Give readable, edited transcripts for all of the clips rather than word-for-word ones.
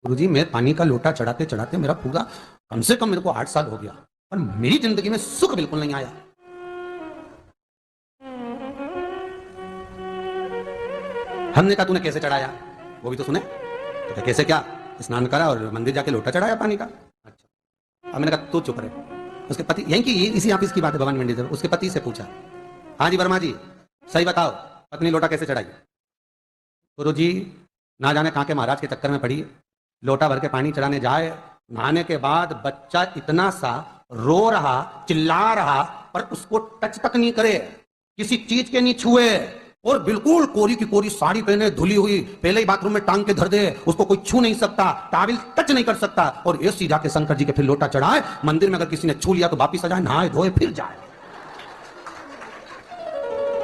गुरुजी, मैं पानी का लोटा चढ़ाते चढ़ाते मेरा पूरा कम से कम मेरे को 8 साल हो गया, पर मेरी जिंदगी में सुख बिल्कुल नहीं आया। हमने कहा तूने कैसे चढ़ाया, वो भी तो सुने। तो कहा, कैसे क्या? स्नान करा और मंदिर जाके लोटा चढ़ाया पानी का। अच्छा। अब मैंने कहा तू चुप रहे। उसके पति, यहीं की इसी ऑफिस की बात है, भगवान मंडी से। उसके पति से पूछा, हाँ जी वर्मा जी, सही बताओ, पत्नी लोटा कैसे चढ़ाई? गुरुजी, ना जाने कहाँ के महाराज के चक्कर में पड़ी, लोटा भर के पानी चढ़ाने जाए, नहाने के बाद बच्चा इतना सा रो रहा, चिल्ला रहा, पर उसको टच तक नहीं करे, किसी चीज के नहीं छुए, और बिल्कुल कोरी की कोरी साड़ी पहने, धुली हुई, पहले ही बाथरूम में टांग के धर दे, उसको कोई छू नहीं सकता, टाविल टच नहीं कर सकता, और ये सीधा के शंकर जी के फिर लोटा चढ़ाए। मंदिर में अगर किसी ने छू लिया तो वापिस आ जाए, नहाए धोए फिर जाए।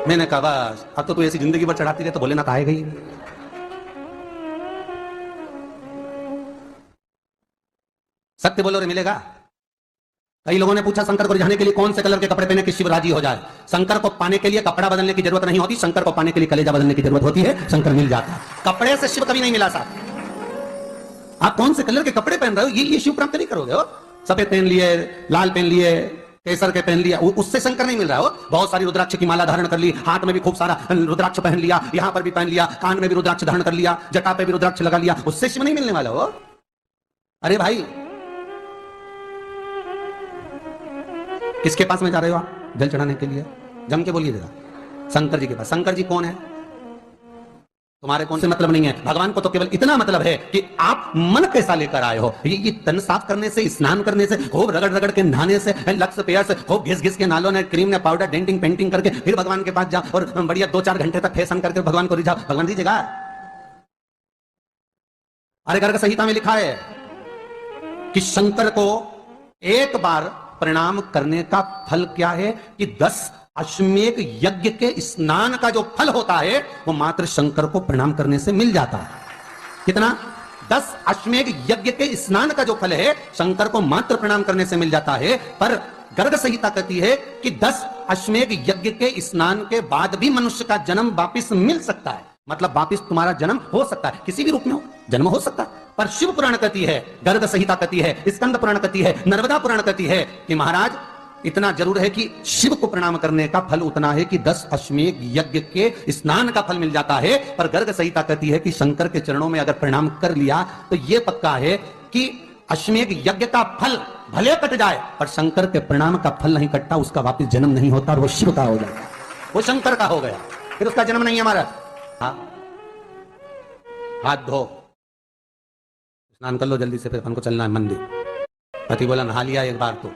मैंने कहा बस अब तो तू ऐसी जिंदगी भर चढ़ाती रहे तो भोलेनाथ आएगा ही। सत्य बोलो रे, मिलेगा? कई लोगों ने पूछा शंकर को रिझाने के लिए कौन से कलर के कपड़े पहने कि शिव राजी हो जाए। शंकर को पाने के लिए कपड़ा बदलने की जरूरत नहीं होती, शंकर को पाने के लिए कलेजा बदलने की जरूरत होती है, शंकर मिल जाता है। कपड़े से शिव कभी नहीं मिला साहब। आप कौन से कलर के कपड़े पहन रहे हो, ये शिव प्राप्त नहीं करोगे हो। सफेद पहन लिए, लाल पहन लिए, केसर के पहन लिया, उससे शंकर नहीं मिल रहा हो। बहुत सारी रुद्राक्ष की माला धारण कर ली, हाथ में भी खूब सारा रुद्राक्ष पहन लिया, यहां पर भी पहन लिया, कान में भी रुद्राक्ष धारण कर लिया, जटा पे भी रुद्राक्ष लगा लिया, उससे शिव नहीं मिलने वाला हो। अरे भाई, किसके पास में जा रहे हो आप जल चढ़ाने के लिए? जम के बोलिए जरा। शंकर जी के पास। शंकर जी कौन है? तुम्हारे कौन से मतलब नहीं है। भगवान को तो केवल इतना मतलब है कि आप मन कैसा लेकर आए हो। ये तन साफ करने से, स्नान करने से, खूब रगड़ रगड़ के नहाने से, लक्स पेयर से, खूब घिस घिस के नालों ने, क्रीम ने, पाउडर, डेंटिंग पेंटिंग करके फिर भगवान के पास जाओ और बढ़िया 2-4 घंटे तक फैशन करके भगवान को रिझाओ, भगवान दीजिएगा? अरे गर्ग संहिता में लिखा है कि शंकर को एक बार प्रणाम करने का फल क्या है कि 10 अश्वमेध यज्ञ के स्नान का जो फल होता है वो मात्र शंकर को प्रणाम करने से मिल जाता है। कितना? 10 अश्वमेध यज्ञ के स्नान का जो फल है शंकर को मात्र प्रणाम करने से मिल जाता है। पर गर्ग संहिता कहती है कि 10 अश्वमेध यज्ञ के स्नान के बाद भी मनुष्य का जन्म वापिस मिल सकता है। मतलब वापिस तुम्हारा जन्म हो सकता है, किसी भी रूप में हो, जन्म हो सकता है। पर शिव पुराण कहती है, गर्ग संहिता कहती है, स्कंद पुराण कहती है, नर्मदा पुराण कहती है कि महाराज इतना जरूर है कि शिव को प्रणाम करने का फल उतना है कि 10 अश्वमेध यज्ञ के स्नान का फल मिल जाता है। पर गर्ग संहिता कहती है कि शंकर के चरणों में अगर प्रणाम कर लिया तो यह पक्का है कि अश्वमेध यज्ञ का फल भले कट जाए पर शंकर के प्रणाम का फल नहीं कटता, उसका वापिस जन्म नहीं होता और वो शिव का हो जाता, वो शंकर का हो गया, फिर उसका जन्म नहीं है हमारा। हाथ धो, स्नान कर लो जल्दी से, फिर हमको चलना है मंदिर। पति बोला नहा लिया एक बार तो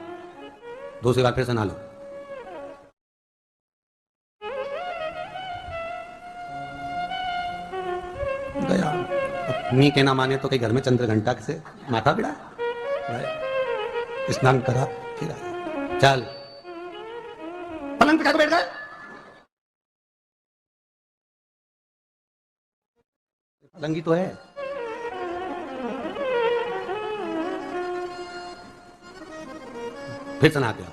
दूसरी बार फिर से नहा लो। गया अपनी के ना माने तो कहीं घर में चंद्र घंटा से माथा बिड़ा, स्नान करा फिर आया, चल पलंग पे बैठ गए। पलंगी तो है, फिर से नहा के आओ,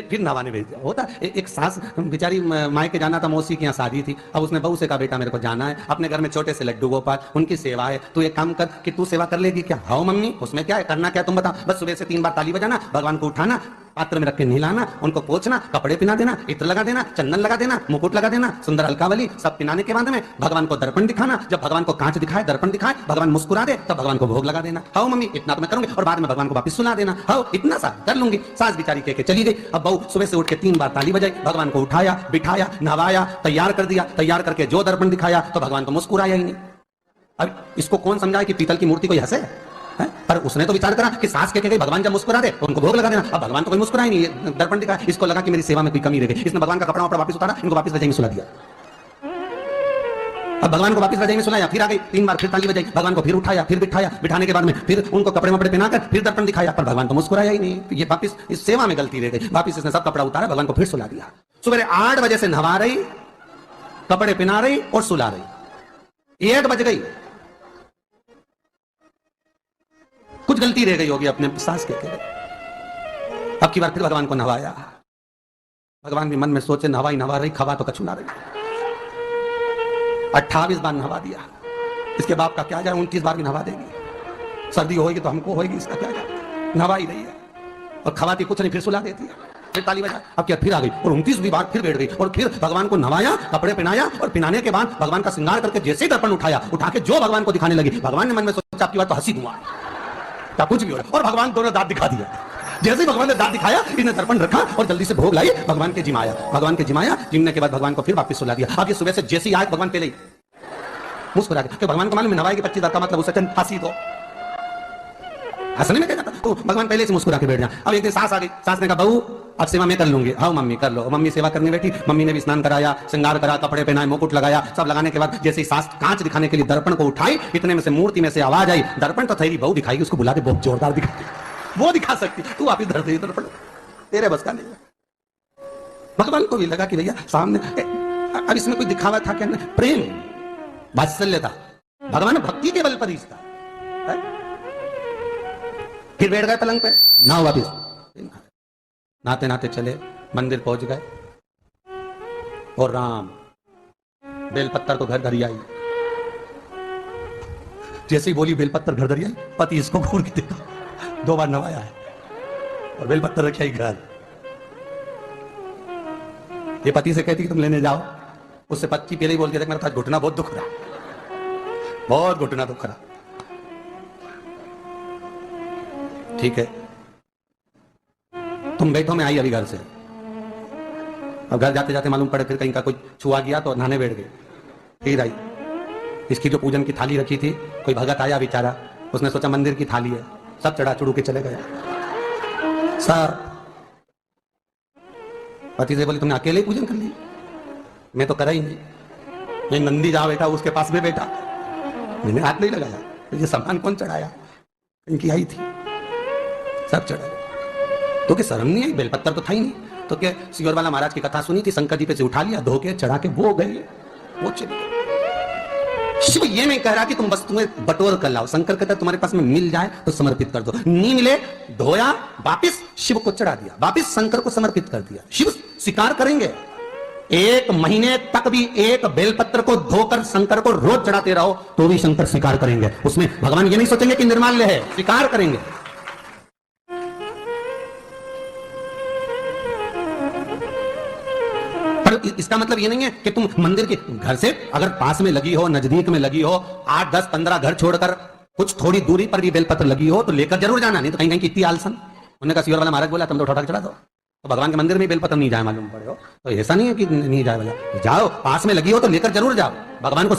फिर नहाने भेज दिया। होता एक सास बेचारी मायके जाना था, मौसी के यहाँ शादी थी, अब उसने बहू से कहा बेटा मेरे को जाना है अपने घर में छोटे से लड्डू गोपाल, उनकी सेवा है, तू एक काम कर कि तू सेवा कर लेगी क्या? हाँ मम्मी, उसमें क्या है, करना क्या तुम बताओ, बस सुबह से 3 बार ताली बजाना, भगवान को उठाना, पात्र में रख के नहलाना, उनको पोंछना, कपड़े पहना देना, इत्र लगा देना, चंदन लगा देना, मुकुट लगा देना, सुंदर हल्कावली सब पिनाने के बाद में भगवान को दर्पण दिखाना, जब भगवान को कांच दिखाए, दर्पण दिखाए, भगवान मुस्कुरा दे तब भगवान को भोग लगा देना। हाँ मम्मी, इतना तो मैं करूंगी, और बाद में भगवान को वापस सुना देना। हाँ इतना सा कर लूंगी। सास बेचारी कह के चली गई। अब बहू सुबह से उठ के 3 बार ताली बजाई, भगवान को उठाया, बिठाया, नहवाया, तैयार कर दिया, तैयार करके जो दर्पण दिखाया तो भगवान को मुस्कुराया ही नहीं। अब इसको कौन समझाए कि पीतल की मूर्ति कोई हंसे है? पर उसने तो विचार करा कि सास कह गई भगवान जब मुस्कुरा दे तो उनको भोग लगा देना। अब भगवान तो कोई मुस्कुराई नहीं, दर्पण दिखा, इसको लगा कि मेरी सेवा में कोई कमी रह गई, इसने भगवान का कपड़ा वपड़ा वापस उतारा, इनको वापस रजाई में सुला दिया। अब भगवान को वापस रजाई में सुलाया, फिर आ गई 3 बार, फिर ताली बजाई, भगवान को फिर उठाया, फिर बिठाया, बिठाने के बाद में फिर उनको कपड़े वपड़े पहनाकर फिर दर्पण दिखाया, पर भगवान तो मुस्कुराया ही नहीं। ये वापस इस सेवा में गलती रह गई, वापस इसने सब कपड़ा उतारा, भगवान को फिर सुला दिया। सुबह 8 बजे से नहा रही, कपड़े पहना रही और सुला रही, 1 बज गई, कुछ गलती रह गई होगी अपने सास के। अब की बार फिर भगवान को नहवाया, भगवान भी मन में सोचे नहवा ही नहवा रही, खवा तो कछु ना रही। 28 बार नहवा दिया, इसके बाप का क्या जाए, 29 बार भी नहवा देगी, सर्दी होगी तो हमको होगी, इसका क्या जाए, नहवा ही रही है और खवाती कुछ नहीं, फिर सुला देती है, फिर ताली बजा, अब क्या फिर आ गई और 29वीं बार फिर बैठ गई और फिर भगवान को नहवाया, कपड़े पहनाया और पहनाने के बाद भगवान का श्रृंगार करके जैसे ही दर्पण उठाया, उठा के जो भगवान को दिखाने लगी, भगवान ने मन में सोचा आपकी बात तो हंसी हुआ क्या कुछ भी हो रहा, और भगवान दोनों दांत दिखा दिया। जैसे ही भगवान ने दांत दिखाया, इसने दर्पण रखा और जल्दी से भोग लाई, भगवान के जिमाया, भगवान के जिमाया, जिमने के बाद भगवान को फिर वापस सुला दिया। अब ये सुबह से जैसे ही आए भगवान पहले ही मुस्कुरा के, भगवान को मालूम है नवाएगी 25 का मतलब उसे हंसी तो हंसने में क्या जाता, तो भगवान पहले से मुस्कुरा के बैठ जा। अब एक दिन सास आ गई, सास ने कहा बहू अब सेवा मैं कर लूंगी, हाँ मम्मी कर लो। मम्मी सेवा करने बैठी, मम्मी ने भी स्नान कराया, श्रृंगार करा, कपड़े पहनाए, मुकुट लगाया, सब लगाने के बाद जैसे ही सास कांच दिखाने के लिए दर्पण को उठाई, इतने में से मूर्ति में से आवाज आई, दर्पण तो तेरी बहू दिखाएगी, उसको बुला के बहुत जोरदार दिखाती, वो दिखा सकती, तू वापिस धर दे दर्पण, तेरे बस का नहीं। भगवान को भी लगा कि भैया सामने, अब इसमें कोई दिखावा था क्या, प्रेम वात्सल्य था, भगवान भक्ति के बल पर ही था। फिर बैठ गए पलंग पे, ना वापिस नहाते नहाते चले मंदिर पहुंच गए और राम बेलपत्तर तो घर धरी आई, जैसे ही बोली बेलपत्तर घर धरी आई, पति इसको घूर के देखा, 2 बार नवाया है और बेलपत्तर रखी आई घर। ये पति से कहती कि तुम लेने जाओ, उससे पति पहले ही बोल के देख मेरा घुटना बहुत दुख रहा, बहुत घुटना दुख रहा। ठीक है तुम बैठो, मैं आई अभी घर से। अब घर जाते जाते मालूम पड़े फिर कहीं का कोई छुआ गया तो नहाने बैठ गए, फिर आई। इसकी जो पूजन की थाली रखी थी, कोई भगत आया बेचारा, उसने सोचा मंदिर की थाली है, सब चढ़ा चुड़ू के चले गए। सर पति से बोली तुमने अकेले ही पूजन कर ली, मैं तो करा ही नहीं, मैं नंदी जहां बैठा उसके पास में बैठा, मैंने हाथ नहीं लगाया, तो ये सामान कौन चढ़ाया, इनकी आई थी, सब चढ़ा। तो क्या शर्म नहीं आई, बेलपत्तर तो था ही नहीं, तो क्या सियोर वाला महाराज की कथा सुनी थी, शंकर जी पे से उठा लिया, धो के चढ़ा के वो गए, वो चले गए। शिव ये नहीं कह रहा कि तुम वस्तुएं बटोर कर लाओ, शंकर कहता तुम्हारे पास में मिल जाए तो समर्पित कर दो, नहीं मिले धोया, वापिस शिव को चढ़ा दिया, वापिस शंकर को समर्पित कर दिया। शिव स्वीकार करेंगे, 1 महीने तक भी एक बेलपत्र को धोकर शंकर को रोज चढ़ाते रहो तो भी शंकर स्वीकार करेंगे, उसमें भगवान ये नहीं सोचेंगे कि निर्माल्य है, स्वीकार करेंगे। इसका मतलब ये नहीं है कि तुम मंदिर के घर से अगर पास में लगी हो, नजदीक में लगी हो, 8, 10, 15 घर छोड़कर कुछ थोड़ी दूरी पर भी बेलपत्र लगी हो तो लेकर जरूर जाना, नहीं तो कहीं कहीं कितनी आलसन। उन्होंने कहा सियोर वाला महाराज बोला तुम तो उठा चढ़ा दो, तो भगवान के मंदिर में बेलपत्र नहीं जाए मालूम पड़े हो, तो ऐसा नहीं है कि नहीं जाए, जाओ, पास में लगी हो तो लेकर जरूर जाओ, भगवान को